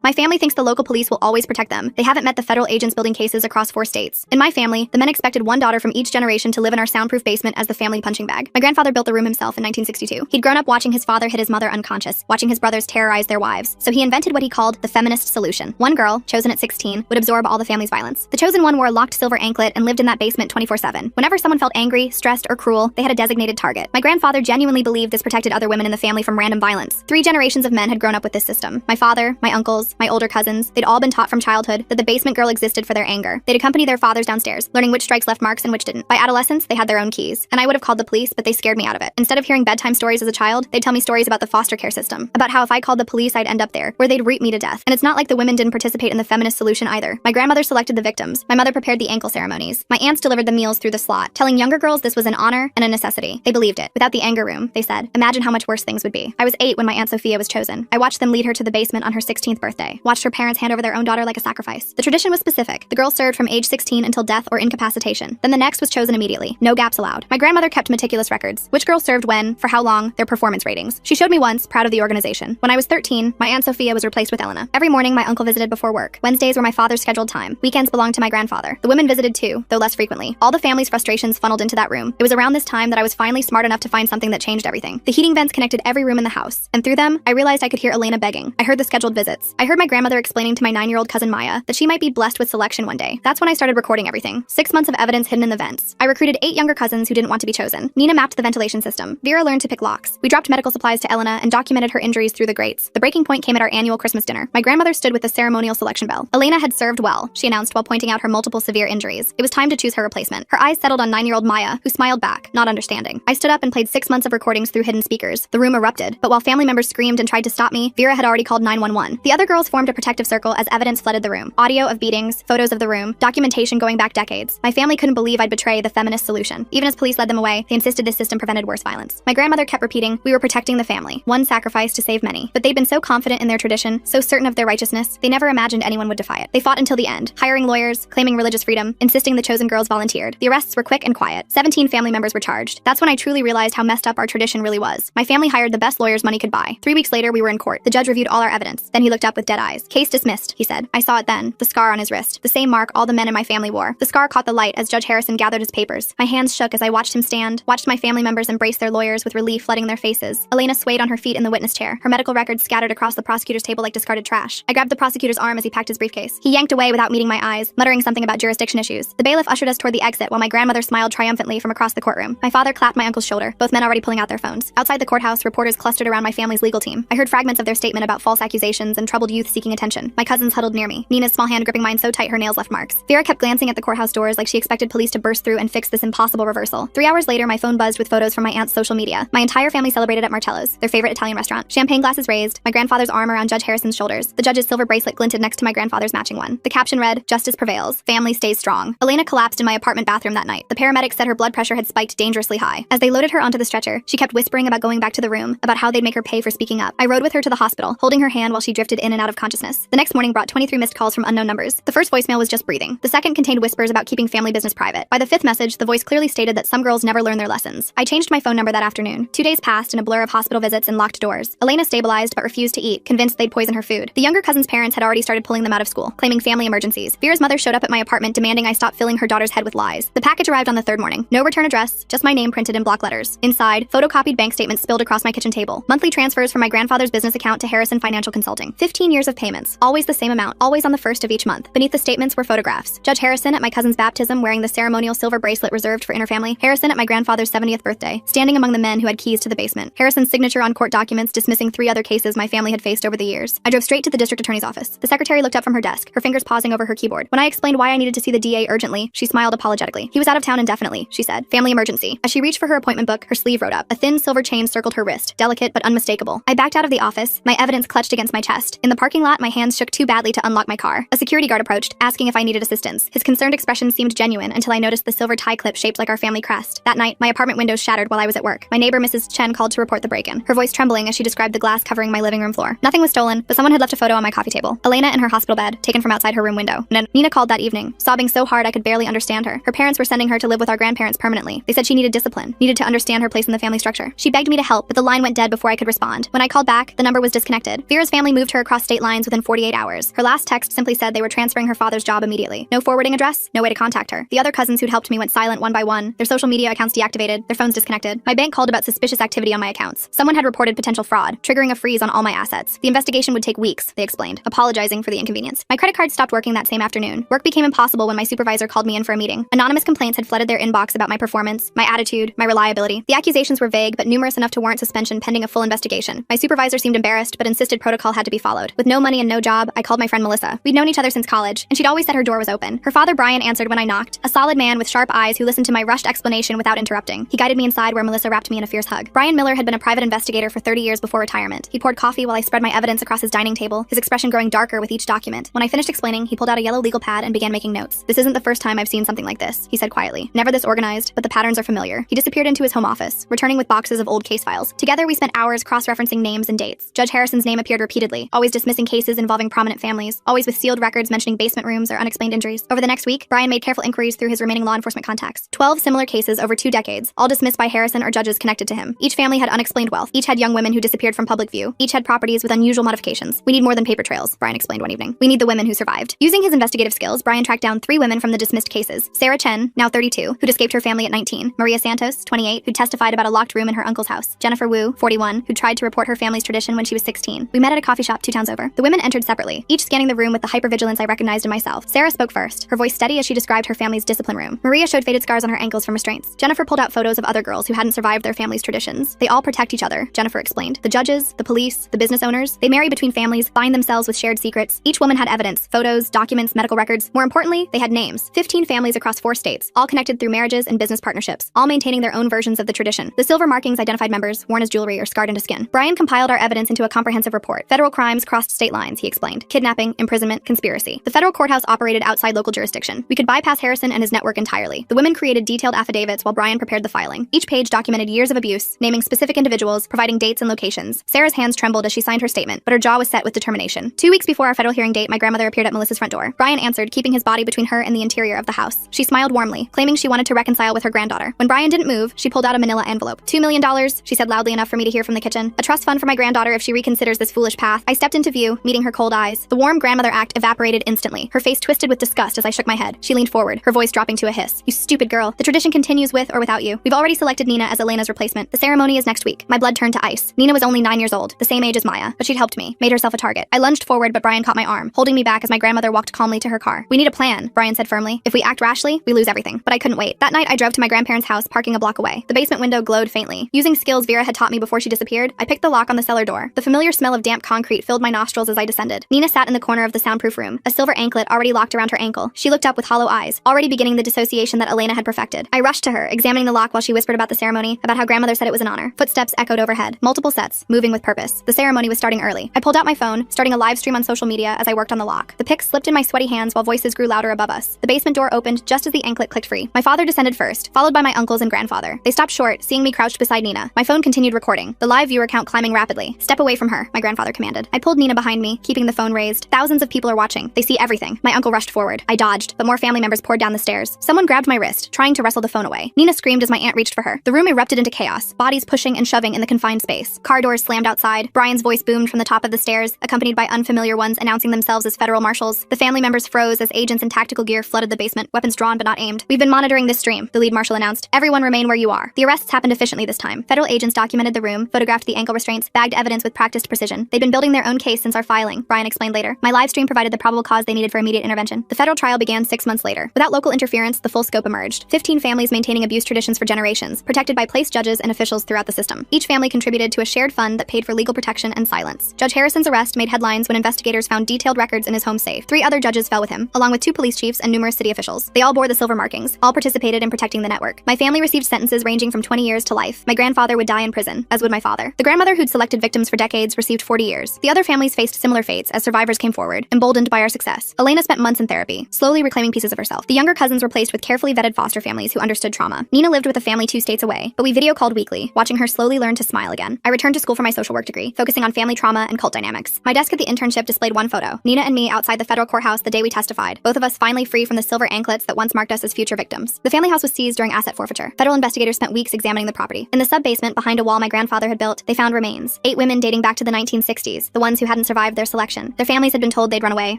My family thinks the local police will always protect them. They haven't met the federal agents building cases across 4 states. In my family, the men expected one daughter from each generation to live in our soundproof basement as the family punching bag. My grandfather built the room himself in 1962. He'd grown up watching his father hit his mother unconscious, watching his brothers terrorize their wives. So he invented what he called the feminist solution. One girl, chosen at 16, would absorb all the family's violence. The chosen one wore a locked silver anklet and lived in that basement 24/7. Whenever someone felt angry, stressed, or cruel, they had a designated target. My grandfather genuinely believed this protected other women in the family from random violence. 3 generations of men had grown up with this system. My father, my uncles, my older cousins, they'd all been taught from childhood that the basement girl existed for their anger. They'd accompany their fathers downstairs, learning which strikes left marks and which didn't. By adolescence, they had their own keys, and I would have called the police, but they scared me out of it. Instead of hearing bedtime stories as a child, they'd tell me stories about the foster care system, about how if I called the police, I'd end up there, where they'd rape me to death. And it's not like the women didn't participate in the feminist solution either. My grandmother selected the victims. My mother prepared the ankle ceremonies. My aunts delivered the meals through the slot, telling younger girls this was an honor and a necessity. They believed it. Without the anger room, they said, imagine how much worse things would be. I was 8 when my Aunt Sophia was chosen. I watched them lead her to the basement on her 16th birthday, watched her parents hand over their own daughter like a sacrifice. The tradition was specific. The girl served from age 16 until death or incapacitation. Then the next was chosen immediately. No gaps allowed. My grandmother kept meticulous records. Which girl served when, for how long, their performance ratings. She showed me once, proud of the organization. When I was 13, my Aunt Sophia was replaced with Elena. Every morning, my uncle visited before work. Wednesdays were my father's scheduled time. Weekends belonged to my grandfather. The women visited too, though less frequently. All the family's frustrations funneled into that room. It was around this time that I was finally smart enough to find something that changed everything. The heating vents connected every room in the house, and through them, I realized I could hear Elena begging. I heard the scheduled visits. I heard my grandmother explaining to my 9-year-old cousin Maya that she might be blessed with selection one day. That's when I started recording everything. 6 months of evidence hidden in the vents. I recruited 8 younger cousins who didn't want to be chosen. Nina mapped the ventilation system. Vera learned to pick locks. We dropped medical supplies to Elena and documented her injuries through the grates. The breaking point came at our annual Christmas dinner. My grandmother stood with the ceremonial selection bell. Elena had served well, she announced while pointing out her multiple severe injuries. It was time to choose her replacement. Her eyes settled on 9-year-old Maya, who smiled back, not understanding. I stood up and played 6 months of recordings through hidden speakers. The room erupted, but while family members screamed and tried to stop me, Vera had already called 911. The other girls formed a protective circle as evidence flooded the room. Audio of beatings, photos of the room, documentation going back decades. My family couldn't believe I'd betray the feminist solution. Even as police led them away, they insisted this system prevented worse violence. My grandmother kept repeating, we were protecting the family, one sacrifice to save many. But they'd been so confident in their tradition, so certain of their righteousness, they never imagined anyone would defy it. They fought until the end, hiring lawyers, claiming religious freedom, insisting the chosen girls volunteered. The arrests were quick and quiet. 17 family members were charged. That's when I truly realized how messed up our tradition really was. My family hired the best lawyers money could buy. 3 weeks later, we were in court. The judge reviewed all our evidence. Then he looked up with dead eyes. Case dismissed, he said. I saw it then, the scar on his wrist, the same mark all the men in my family wore. The scar caught the light as Judge Harrison gathered his papers. My hands shook as I watched him stand, watched my family members embrace their lawyers with relief flooding their faces. Elena swayed on her feet in the witness chair, her medical records scattered across the prosecutor's table like discarded trash. I grabbed the prosecutor's arm as he packed his briefcase. He yanked away without meeting my eyes, muttering something about jurisdiction issues. The bailiff ushered us toward the exit while my grandmother smiled triumphantly from across the courtroom. My father clapped my uncle's shoulder, both men already pulling out their phones. Outside the courthouse, reporters clustered around my family's legal team. I heard fragments of their statement about false accusations and troubled youth seeking attention. My cousins huddled near me, Nina's small hand gripping mine so tight her nails left marks. Vera kept glancing at the courthouse doors like she expected police to burst through and fix this impossible reversal. 3 hours later, my phone buzzed with photos from my aunt's social media. My entire family celebrated at Marcello's, their favorite Italian restaurant. Champagne glasses raised, my grandfather's arm around Judge Harrison's shoulders. The judge's silver bracelet glinted next to my grandfather's matching one. The caption read, "Justice prevails. Family stays strong." Elena collapsed in my apartment bathroom that night. The paramedics said her blood pressure had spiked dangerously high. As they loaded her onto the stretcher, she kept whispering about going back to the room, about how they'd make her pay for speaking up. I rode with her to the hospital, holding her hand while she drifted in and out of consciousness. The next morning brought 23 missed calls from unknown numbers. The first voicemail was just breathing. The second contained whispers about keeping family business private. By the 5th message, the voice clearly stated that some girls never learn their lessons. I changed my phone number that afternoon. 2 days passed in a blur of hospital visits and locked doors. Elena stabilized but refused to eat, convinced they'd poison her food. The younger cousin's parents had already started pulling them out of school, claiming family emergencies. Vera's mother showed up at my apartment demanding I stop filling her daughter's head with lies. The package arrived on the 3rd morning. No return address, just my name printed in block letters. Inside, photocopied bank statements spilled across my kitchen table. Monthly transfers from my grandfather's business account to Harrison Financial Consulting. 15 years of payments, always the same amount, always on the 1st of each month. Beneath the statements were photographs. Judge Harrison at my cousin's baptism wearing the ceremonial silver bracelet reserved for inner family. Harrison at my grandfather's 70th birthday, standing among the men who had keys to the basement. Harrison's signature on court documents dismissing 3 other cases my family had faced over the years. I drove straight to the district attorney's office. The secretary looked up from her desk, her fingers pausing over her keyboard. When I explained why I needed to see the DA urgently, she smiled apologetically. He was out of town indefinitely, she said. Family emergency. As she reached for her appointment book, her sleeve rode up. A thin silver chain circled her wrist, delicate but unmistakable. I backed out of the office, my evidence clutched against my chest. In the parking lot, my hands shook too badly to unlock my car. A security guard approached, asking if I needed assistance. His concerned expression seemed genuine until I noticed the silver tie clip shaped like our family crest. That night, my apartment windows shattered while I was at work. My neighbor, Mrs. Chen, called to report the break-in, her voice trembling as she described the glass covering my living room floor. Nothing was stolen, but someone had left a photo on my coffee table. Elena in her hospital bed, taken from outside her room window. Nina called that evening, sobbing so hard I could barely understand her. Her parents were sending her to live with our grandparents permanently. They said she needed discipline, needed to understand her place in the family structure. She begged me to help, but the line went dead before I could respond. When I called back, the number was disconnected. Vera's family moved her across state lines within 48 hours. Her last text simply said they were transferring her father's job immediately. No forwarding address, no way to contact her. The other cousins who'd helped me went silent one by one, their social media accounts deactivated, their phones disconnected. My bank called about suspicious activity on my accounts. Someone had reported potential fraud, triggering a freeze on all my assets. The investigation would take weeks, they explained, apologizing for the inconvenience. My credit card stopped working that same afternoon. Work became impossible when my supervisor called me in for a meeting. Anonymous complaints had flooded their inbox about my performance, my attitude, my reliability. The accusations were vague, but numerous enough to warrant suspension pending a full investigation. My supervisor seemed embarrassed, but insisted protocol had to be followed. With no money and no job, I called my friend Melissa. We'd known each other since college, and she'd always said her door was open. Her father Brian answered when I knocked, a solid man with sharp eyes who listened to my rushed explanation without interrupting. He guided me inside where Melissa wrapped me in a fierce hug. Brian Miller had been a private investigator for 30 years before retirement. He poured coffee while I spread my evidence across his dining table, his expression growing darker with each document. When I finished explaining, he pulled out a yellow legal pad and began making notes. This isn't the first time I've seen something like this, he said quietly. Never this organized, but the patterns are familiar. He disappeared into his home office, returning with boxes of old case files. Together, we spent hours cross-referencing names and dates. Judge Harrison's name appeared repeatedly, always dismissing cases involving prominent families, always with sealed records mentioning basement rooms or unexplained injuries. Over the next week, Brian made careful inquiries through his remaining law enforcement contacts. 12 similar cases over 2 decades, all dismissed by Harrison or judges connected to him. Each family had unexplained wealth. Each had young women who disappeared from public view. Each had properties with unusual modifications. We need more than paper trails, Brian explained one evening. We need the women who survived. Using his investigative skills, Brian tracked down 3 women from the dismissed cases. Sarah Chen, now 32, who'd escaped her family at 19. Maria Santos, 28, who testified about a locked room in her uncle's house. Jennifer Wu, 41, who tried to report her family's tradition when she was 16. We met at a coffee shop 2 towns over. The women entered separately, each scanning the room with the hypervigilance I recognized in myself. Sarah spoke first, her voice steady as she described her family's discipline room. Maria showed faded scars on her ankles from restraints. Jennifer pulled out photos of other girls who hadn't survived their family's traditions. They all protect each other, Jennifer explained. The judges, the police, the business owners, they marry between families, bind themselves with shared secrets. Each woman had evidence, photos, documents, medical records. More importantly, they had names. 15 families across 4 states, all connected through marriages and business partnerships, all maintaining their own versions of the tradition. The silver markings identified members, worn as jewelry or scarred into skin. Brian compiled our evidence into a comprehensive report. Federal crimes crossed state lines, he explained. Kidnapping, imprisonment, conspiracy. The federal courthouse operated outside local jurisdiction. We could bypass Harrison and his network entirely. The women created detailed affidavits while Brian prepared the filing. Each page documented years of abuse, naming specific individuals, providing dates and locations. Sarah's hands trembled as she signed her statement, but her jaw was set with determination. 2 weeks before our federal hearing date, my grandmother appeared at Melissa's front door. Brian answered, keeping his body between her and the interior of the house. She smiled warmly, claiming she wanted to reconcile with her granddaughter. When Brian didn't move, she pulled out a manila envelope. $2 million, she said loudly enough for me to hear from the kitchen. A trust fund for my granddaughter if she reconsiders this foolish path. I stepped into view, meeting her cold eyes. The warm grandmother act evaporated instantly. Her face twisted with disgust as I shook my head. She leaned forward, her voice dropping to a hiss. You stupid girl. The tradition continues with or without you. We've already selected Nina as Elena's replacement. The ceremony is next week. My blood turned to ice. Nina was only 9 years old, the same age as Maya, but she'd helped me, made herself a target. I lunged forward, but Brian caught my arm, holding me back as my grandmother walked calmly to her car. We need a plan, Brian said firmly. If we act rashly, we lose everything. But I couldn't wait. That night, I drove to my grandparents' house, parking a block away. The basement window glowed faintly. Using skills Vera had taught me before she disappeared, I picked the lock on the cellar door. The familiar smell of damp concrete filled my nostrils as I descended. Nina sat in the corner of the soundproof room, a silver anklet already locked around her ankle. She looked up with hollow eyes, already beginning the dissociation that Elena had perfected. I rushed to her, examining the lock while she whispered about the ceremony, about how grandmother said it was an honor. Footsteps echoed overhead, multiple sets, moving with purpose. The ceremony was starting early. I pulled out my phone, starting a live stream on social media as I worked on the lock. The pics slipped in my sweaty hands while voices grew louder above us. The basement door opened just as the anklet clicked free. My father descended first, followed by my uncles and grandfather. They stopped short, seeing me crouched beside Nina. My phone continued recording, the live viewer count climbing rapidly. Step away from her, my grandfather commanded. I pulled Nina behind me, keeping the phone raised. Thousands of people are watching. They see everything. My uncle rushed forward. I dodged, but more family members poured down the stairs. Someone grabbed my wrist, trying to wrestle the phone away. Nina screamed as my aunt reached for her. The room erupted into chaos, bodies pushing and shoving in the confined space. Car doors slammed outside. Brian's voice boomed from the top of the stairs, accompanied by unfamiliar ones announcing themselves as federal marshals. The family members froze as agents in tactical gear flooded the basement, weapons drawn but not aimed. We've been monitoring this stream, the lead marshal announced. Everyone remain where you are. The arrests happened efficiently this time. Federal agents documented the room, photographed the ankle restraints, bagged evidence with practiced precision. They'd been building their own case since our filing, Brian explained later. My live stream provided the probable cause they needed for immediate intervention. The federal trial began 6 months later. Without local interference, the full scope emerged. 15 families maintaining abuse traditions for generations, protected by place judges and officials throughout the system. Each family contributed to a shared fund that paid for legal protection and silence. Judge Harrison's arrest made headlines when investigators found detailed records in his home safe. 3 other judges fell with him, along with 2 police chiefs and numerous city officials. They all bore the silver markings. All participated in protecting the network. My family received sentences ranging from 20 years to life. My grandfather would die in prison, as would my father. The grandmother who'd selected victims for decades received 40 years. The other families faced similar fates as survivors came forward, emboldened by our success. Elena spent months in therapy, slowly reclaiming pieces of herself. The younger cousins were placed with carefully vetted foster families who understood trauma. Nina lived with a family 2 states away, but we video called weekly, watching her slowly learn to smile again. I returned to school for my social work degree, focusing on family trauma and cult dynamics. My desk at the internship displayed one photo, Nina and me outside the federal courthouse the day we testified, both of us finally free from the silver anklets that once marked us as future victims. The family house was seized during asset forfeiture. Federal investigators spent weeks examining the property. In the sub-basement behind a wall my grandfather had built, they found remains. 8 women dating back to the 1960s, the ones who hadn't hadn't survived their selection. Their families had been told they'd run away.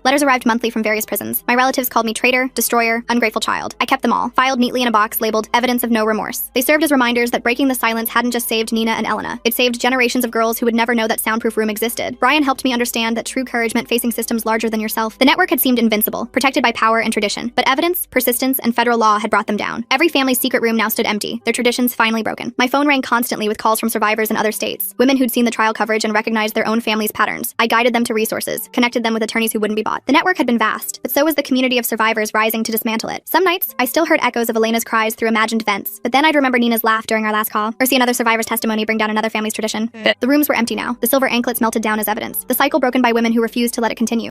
Letters arrived monthly from various prisons. My relatives called me traitor, destroyer, ungrateful child. I kept them all, filed neatly in a box labeled evidence of no remorse. They served as reminders that breaking the silence hadn't just saved Nina and Elena. It saved generations of girls who would never know that Soundproof Room existed. Brian helped me understand that true courage meant facing systems larger than yourself. The network had seemed invincible, protected by power and tradition. But evidence, persistence, and federal law had brought them down. Every family's secret room now stood empty, their traditions finally broken. My phone rang constantly with calls from survivors in other states, women who'd seen the trial coverage and recognized their own family's patterns. I guided them to resources, connected them with attorneys who wouldn't be bought. The network had been vast, but so was the community of survivors rising to dismantle it. Some nights, I still heard echoes of Elena's cries through imagined vents, but then I'd remember Nina's laugh during our last call, or see another survivor's testimony bring down another family's tradition. The rooms were empty now. The silver anklets melted down as evidence. The cycle broken by women who refused to let it continue.